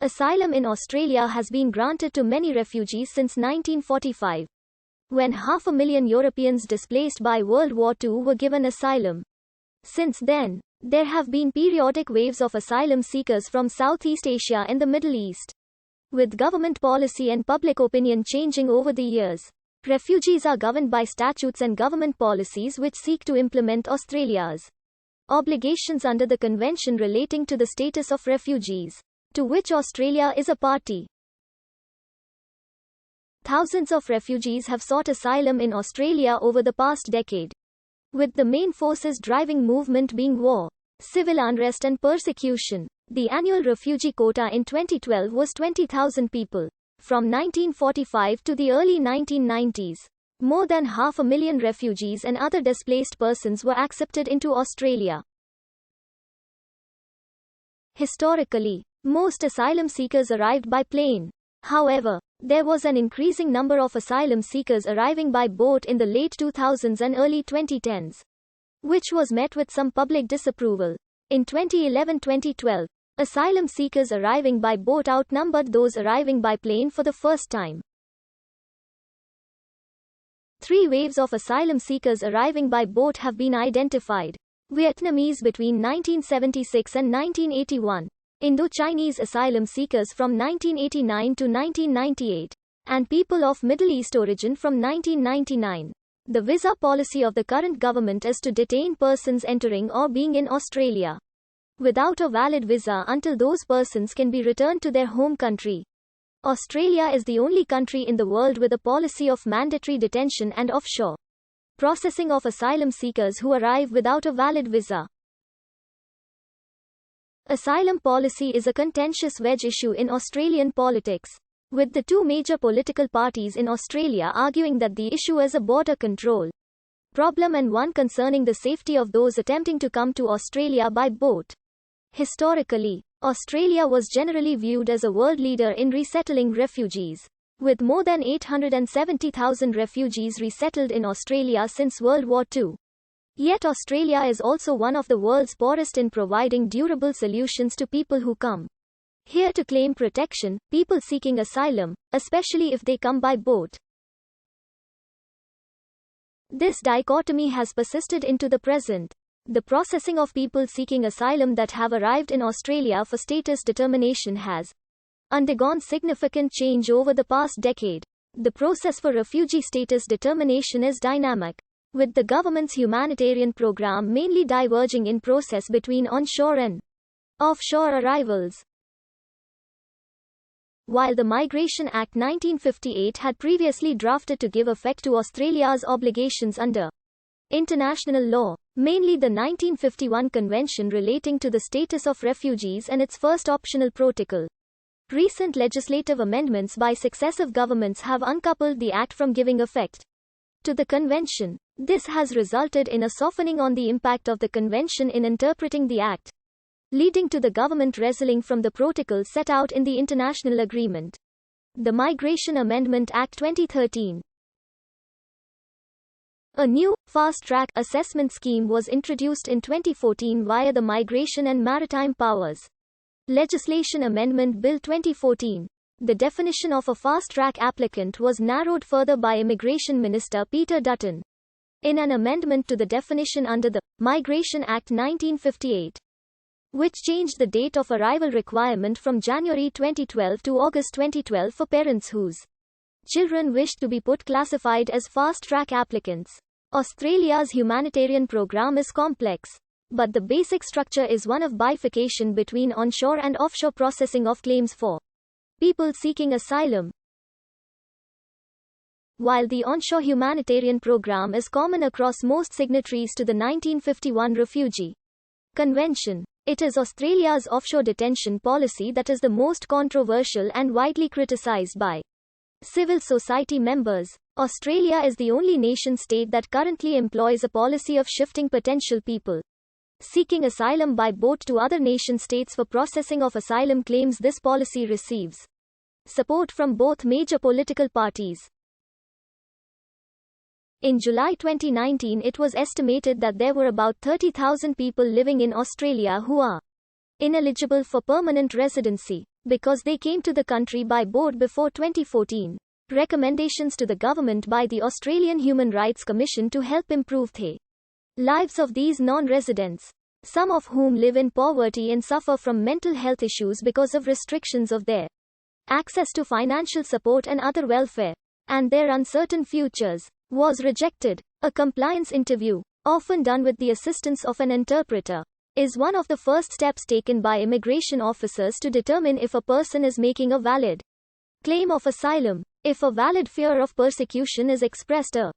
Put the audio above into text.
Asylum in Australia has been granted to many refugees since 1945, when 500,000 Europeans displaced by World War II were given asylum. Since then, there have been periodic waves of asylum seekers from Southeast Asia and the Middle East. With government policy and public opinion changing over the years, refugees are governed by statutes and government policies which seek to implement Australia's obligations under the Convention relating to the status of refugees, to which Australia is a party. Thousands of refugees have sought asylum in Australia over the past decade, with the main forces driving movement being war, civil unrest and persecution. The annual refugee quota in 2012 was 20,000 people. From 1945 to the early 1990s, more than 500,000 refugees and other displaced persons were accepted into Australia. Historically, most asylum seekers arrived by plane. However, there was an increasing number of asylum seekers arriving by boat in the late 2000s and early 2010s, which was met with some public disapproval. In 2011-2012, asylum seekers arriving by boat outnumbered those arriving by plane for the first time. 3 waves of asylum seekers arriving by boat have been identified. Vietnamese between 1976 and 1981, Indo-Chinese asylum seekers from 1989 to 1998, and people of Middle East origin from 1999. The visa policy of the current government is to detain persons entering or being in Australia without a valid visa until those persons can be returned to their home country. Australia is the only country in the world with a policy of mandatory detention and offshore processing of asylum seekers who arrive without a valid visa. Asylum policy is a contentious wedge issue in Australian politics, with the 2 major political parties in Australia arguing that the issue is a border control problem and one concerning the safety of those attempting to come to Australia by boat. Historically, Australia was generally viewed as a world leader in resettling refugees, with more than 870,000 refugees resettled in Australia since World War II. Yet Australia is also one of the world's poorest in providing durable solutions to people who come here to claim protection, people seeking asylum, especially if they come by boat. This dichotomy has persisted into the present. The processing of people seeking asylum that have arrived in Australia for status determination has undergone significant change over the past decade. The process for refugee status determination is dynamic, with the government's humanitarian program mainly diverging in process between onshore and offshore arrivals. While the Migration Act 1958 had previously drafted to give effect to Australia's obligations under international law, mainly the 1951 Convention relating to the status of refugees and its first optional protocol, recent legislative amendments by successive governments have uncoupled the Act from giving effect to the Convention. This has resulted in a softening on the impact of the Convention in interpreting the Act, leading to the government wrestling from the protocol set out in the international agreement. The Migration Amendment Act 2013. A new, fast-track assessment scheme was introduced in 2014 via the Migration and Maritime Powers Legislation Amendment Bill 2014. The definition of a fast-track applicant was narrowed further by Immigration Minister Peter Dutton in an amendment to the definition under the Migration Act 1958, which changed the date of arrival requirement from January 2012 to August 2012 for parents whose children wished to be put classified as fast-track applicants. Australia's humanitarian program is complex, but the basic structure is one of bifurcation between onshore and offshore processing of claims for people seeking asylum. While the onshore humanitarian program is common across most signatories to the 1951 Refugee Convention, it is Australia's offshore detention policy that is the most controversial and widely criticised by civil society members. Australia is the only nation-state that currently employs a policy of shifting potential people seeking asylum by boat to other nation-states for processing of asylum claims. This policy receives support from both major political parties. In July 2019, it was estimated that there were about 30,000 people living in Australia who are ineligible for permanent residency. because they came to the country by boat before 2014. Recommendations to the government by the Australian Human Rights Commission to help improve the lives of these non-residents, some of whom live in poverty and suffer from mental health issues because of restrictions of their access to financial support and other welfare, and their uncertain futures, was rejected. A compliance interview, often done with the assistance of an interpreter, is one of the first steps taken by immigration officers to determine if a person is making a valid claim of asylum. If a valid fear of persecution is expressed, a